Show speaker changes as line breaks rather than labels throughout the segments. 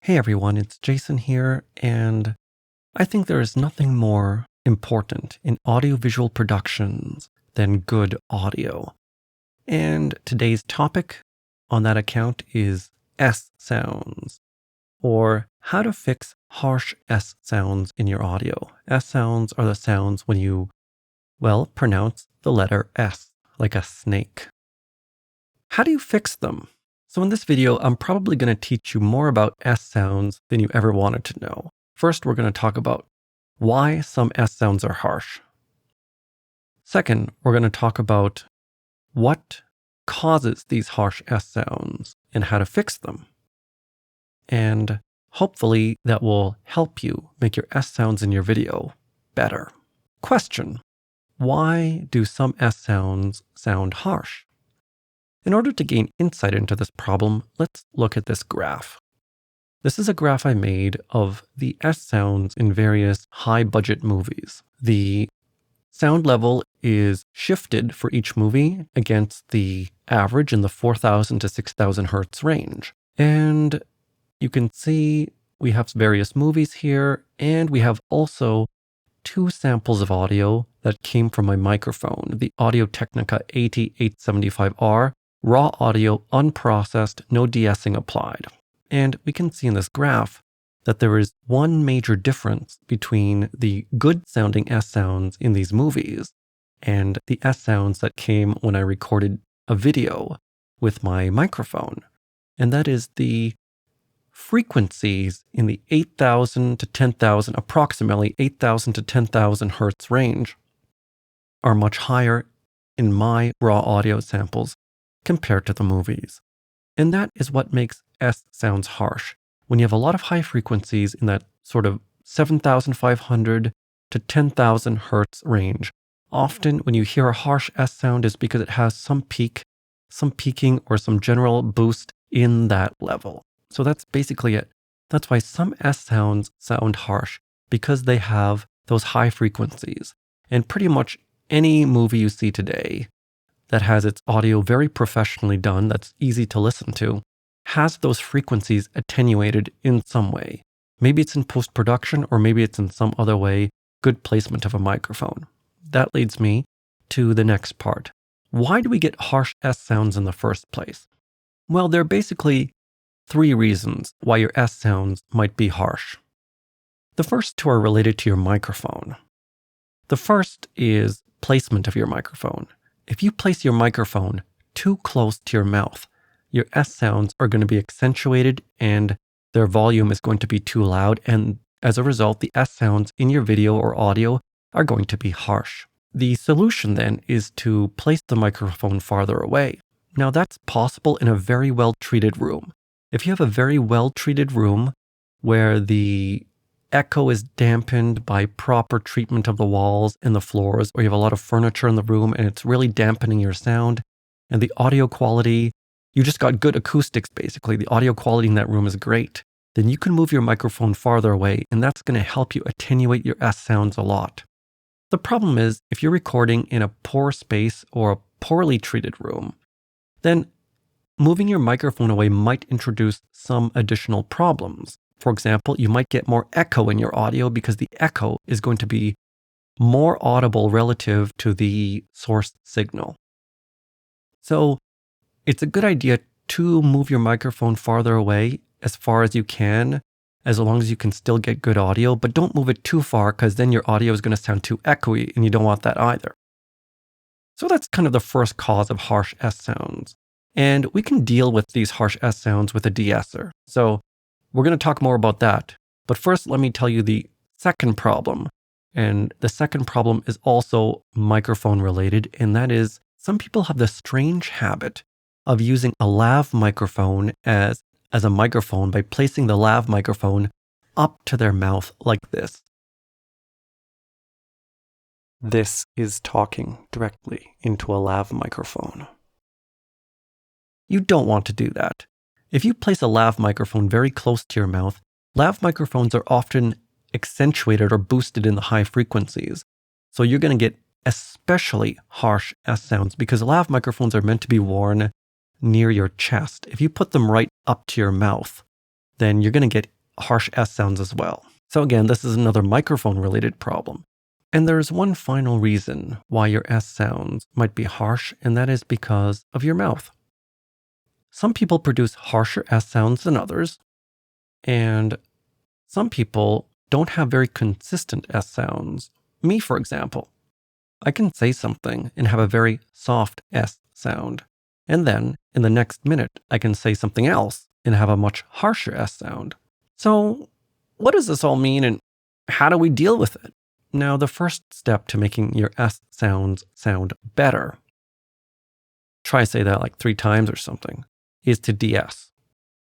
Hey everyone, it's Jason here, and I think there is nothing more important in audiovisual productions than good audio. And today's topic on that account is S sounds, or how to fix harsh S sounds in your audio. S sounds are the sounds when you, pronounce the letter S, like a snake. How do you fix them? So in this video, I'm probably going to teach you more about S sounds than you ever wanted to know. First, we're going to talk about why some S sounds are harsh. Second, we're going to talk about what causes these harsh S sounds and how to fix them. And hopefully that will help you make your S sounds in your video better. Question: why do some S sounds sound harsh? In order to gain insight into this problem, let's look at this graph. This is a graph I made of the S sounds in various high-budget movies. The sound level is shifted for each movie against the average in the 4,000 to 6,000 hertz range. And you can see we have various movies here, and we have also two samples of audio that came from my microphone, the Audio-Technica AT875R, raw audio, unprocessed, no de-essing applied. And we can see in this graph that there is one major difference between the good sounding S sounds in these movies and the S sounds that came when I recorded a video with my microphone. And that is the frequencies in the 8,000 to 10,000, approximately 8,000 to 10,000 hertz range are much higher in my raw audio samples compared to the movies. And that is what makes S sounds harsh. When you have a lot of high frequencies in that sort of 7,500 to 10,000 hertz range, often when you hear a harsh S sound is because it has some peaking or some general boost in that level. So that's basically it. That's why some S sounds sound harsh, because they have those high frequencies. And pretty much any movie you see today that has its audio very professionally done, that's easy to listen to, has those frequencies attenuated in some way. Maybe it's in post-production, or maybe it's in some other way, good placement of a microphone. That leads me to the next part. Why do we get harsh S sounds in the first place? Well, there are basically three reasons why your S sounds might be harsh. The first two are related to your microphone. The first is placement of your microphone. If you place your microphone too close to your mouth, your S sounds are going to be accentuated and their volume is going to be too loud, and as a result, the S sounds in your video or audio are going to be harsh. The solution then is to place the microphone farther away. Now that's possible in a very well-treated room. If you have a very well-treated room where the echo is dampened by proper treatment of the walls and the floors, or you have a lot of furniture in the room and it's really dampening your sound, and the audio quality, you just got good acoustics basically, the audio quality in that room is great, then you can move your microphone farther away, and that's going to help you attenuate your S sounds a lot. The problem is, if you're recording in a poor space or a poorly treated room, then moving your microphone away might introduce some additional problems. For example, you might get more echo in your audio because the echo is going to be more audible relative to the source signal. So it's a good idea to move your microphone farther away as far as you can, as long as you can still get good audio, but don't move it too far because then your audio is going to sound too echoey and you don't want that either. So that's kind of the first cause of harsh S sounds. And we can deal with these harsh S sounds with a de-esser. So we're going to talk more about that. But first, let me tell you the second problem. And the second problem is also microphone related. And that is, some people have the strange habit of using a lav microphone as a microphone by placing the lav microphone up to their mouth like this. This is talking directly into a lav microphone. You don't want to do that. If you place a lav microphone very close to your mouth, lav microphones are often accentuated or boosted in the high frequencies. So you're going to get especially harsh S sounds because lav microphones are meant to be worn near your chest. If you put them right up to your mouth, then you're going to get harsh S sounds as well. So again, this is another microphone-related problem. And there's one final reason why your S sounds might be harsh, and that is because of your mouth. Some people produce harsher S sounds than others, and some people don't have very consistent S sounds. Me, for example. I can say something and have a very soft S sound, and then in the next minute, I can say something else and have a much harsher S sound. So what does this all mean, and how do we deal with it? Now, the first step to making your S sounds sound better, try say that like 3 times or something, is to de-ess.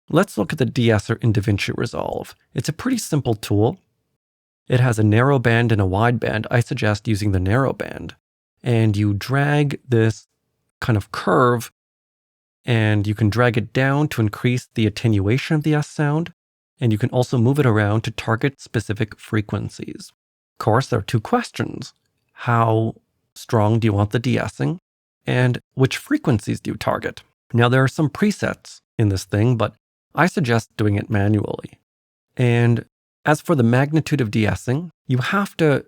Let's look at the de-esser in DaVinci Resolve. It's a pretty simple tool. It has a narrow band and a wide band. I suggest using the narrow band. And you drag this kind of curve, and you can drag it down to increase the attenuation of the S sound. And you can also move it around to target specific frequencies. Of course, there are 2 questions. How strong do you want the de-essing? And which frequencies do you target? Now, there are some presets in this thing, but I suggest doing it manually. And as for the magnitude of de-essing, you have to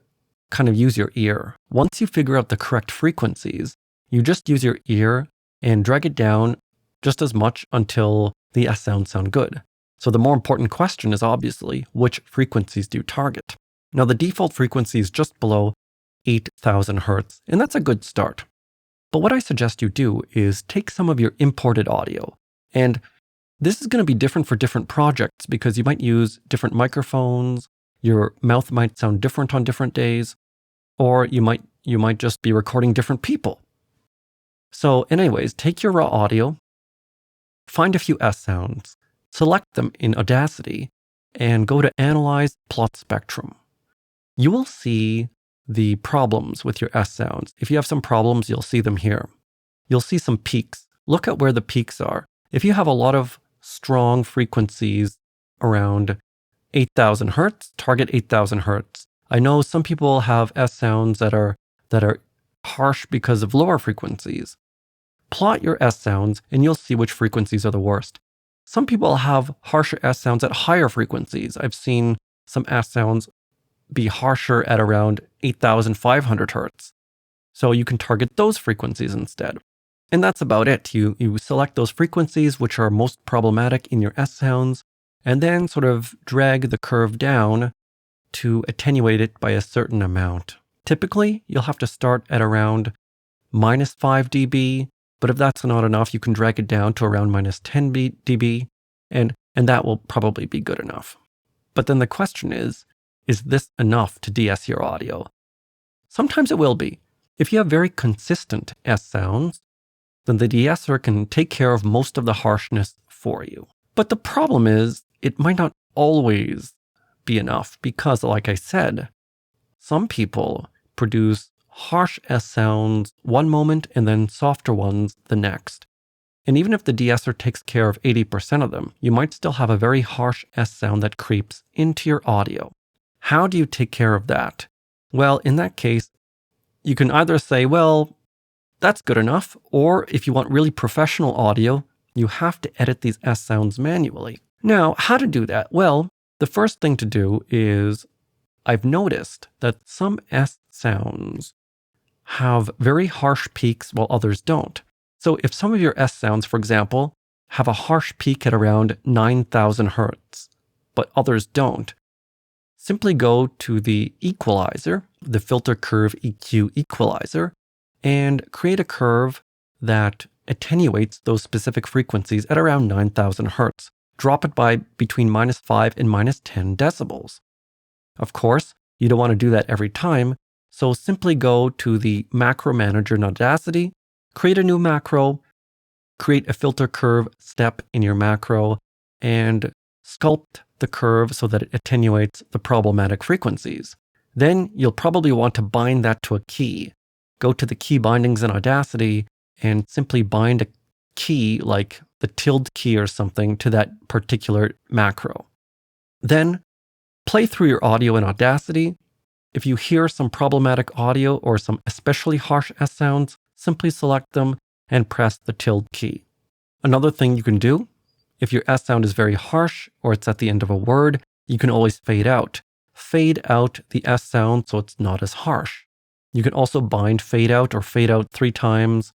kind of use your ear. Once you figure out the correct frequencies, you just use your ear and drag it down just as much until the S sounds sound good. So the more important question is obviously, which frequencies do you target? Now, the default frequency is just below 8,000 hertz, and that's a good start. But what I suggest you do is take some of your imported audio, and this is going to be different for different projects because you might use different microphones, your mouth might sound different on different days, or you might just be recording different people. So anyways, take your raw audio, find a few S sounds, select them in Audacity, and go to Analyze Plot Spectrum. You will see the problems with your S sounds. If you have some problems, you'll see them here. You'll see some peaks. Look at where the peaks are. If you have a lot of strong frequencies around 8,000 hertz, target 8,000 hertz. I know some people have S sounds that are harsh because of lower frequencies. Plot your S sounds and you'll see which frequencies are the worst. Some people have harsher S sounds at higher frequencies. I've seen some S sounds be harsher at around 8,500 hertz. So you can target those frequencies instead. And that's about it. You select those frequencies which are most problematic in your S sounds, and then sort of drag the curve down to attenuate it by a certain amount. Typically, you'll have to start at around minus 5 dB, but if that's not enough, you can drag it down to around minus 10 dB, and that will probably be good enough. But then the question is this enough to de-ess your audio? Sometimes it will be. If you have very consistent S sounds, then the de-esser can take care of most of the harshness for you. But the problem is, it might not always be enough because, like I said, some people produce harsh S sounds one moment and then softer ones the next. And even if the de-esser takes care of 80% of them, you might still have a very harsh S sound that creeps into your audio. How do you take care of that? Well, in that case, you can either say, well, that's good enough, or if you want really professional audio, you have to edit these S sounds manually. Now, how to do that? Well, the first thing to do is, I've noticed that some S sounds have very harsh peaks while others don't. So if some of your S sounds, for example, have a harsh peak at around 9,000 hertz, but others don't, simply go to the equalizer, the filter curve EQ equalizer, and create a curve that attenuates those specific frequencies at around 9,000 hertz. Drop it by between minus 5 and minus 10 decibels. Of course, you don't want to do that every time, so simply go to the macro manager in Audacity, create a new macro, create a filter curve step in your macro, and sculpt the curve so that it attenuates the problematic frequencies. Then you'll probably want to bind that to a key. Go to the key bindings in Audacity and simply bind a key like the tilde key or something to that particular macro. Then play through your audio in Audacity. If you hear some problematic audio or some especially harsh S sounds, simply select them and press the tilde key. Another thing you can do if your S sound is very harsh or it's at the end of a word, you can always fade out. Fade out the S sound so it's not as harsh. You can also bind fade out or fade out 3 times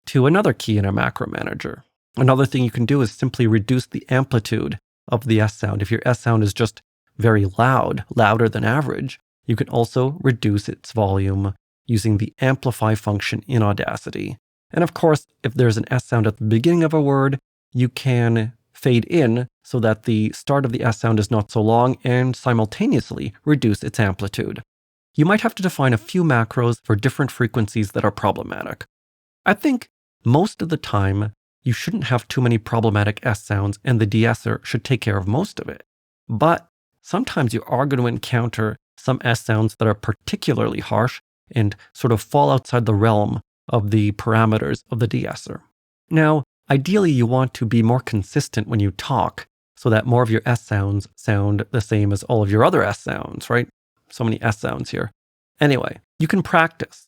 to another key in a macro manager. Another thing you can do is simply reduce the amplitude of the S sound. If your S sound is just very loud, louder than average, you can also reduce its volume using the amplify function in Audacity. And of course, if there's an S sound at the beginning of a word, you can fade in so that the start of the S sound is not so long and simultaneously reduce its amplitude. You might have to define a few macros for different frequencies that are problematic. I think most of the time, you shouldn't have too many problematic S sounds and the de-esser should take care of most of it. But sometimes you are going to encounter some S sounds that are particularly harsh and sort of fall outside the realm of the parameters of the de-esser. Now, ideally, you want to be more consistent when you talk so that more of your S sounds sound the same as all of your other S sounds, right? So many S sounds here. Anyway, you can practice.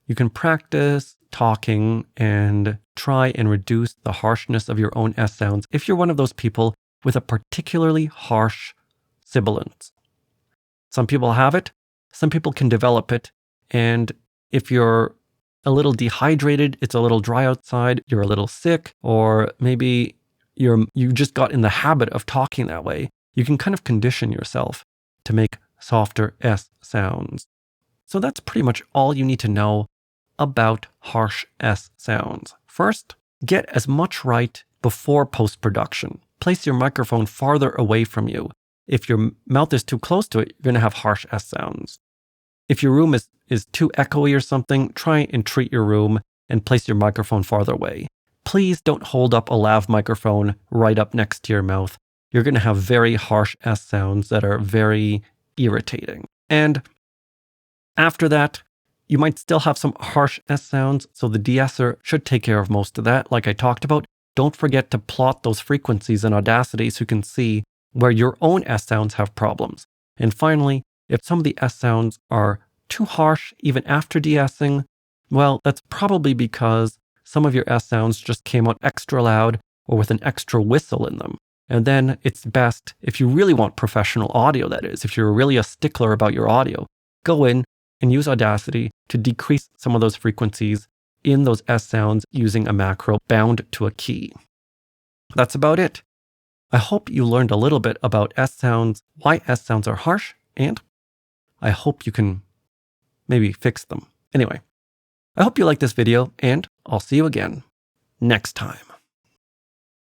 You can practice talking and try and reduce the harshness of your own S sounds if you're one of those people with a particularly harsh sibilance. Some people have it, some people can develop it, and if you're a little dehydrated, it's a little dry outside, you're a little sick, or maybe you just got in the habit of talking that way, you can kind of condition yourself to make softer S sounds. So that's pretty much all you need to know about harsh S sounds. First, get as much right before post-production. Place your microphone farther away from you. If your mouth is too close to it, you're going to have harsh S sounds. If your room is too echoey or something, try and treat your room and place your microphone farther away. Please don't hold up a lav microphone right up next to your mouth. You're going to have very harsh S sounds that are very irritating. And after that, you might still have some harsh S sounds, so the de-esser should take care of most of that, like I talked about. Don't forget to plot those frequencies in Audacity so you can see where your own S sounds have problems. And finally, if some of the S sounds are too harsh even after de-essing, well, that's probably because some of your S sounds just came out extra loud or with an extra whistle in them. And then it's best, if you really want professional audio, that is, if you're really a stickler about your audio, go in and use Audacity to decrease some of those frequencies in those S sounds using a macro bound to a key. That's about it. I hope you learned a little bit about S sounds, why S sounds are harsh, and I hope you can maybe fix them. Anyway, I hope you liked this video, and I'll see you again next time.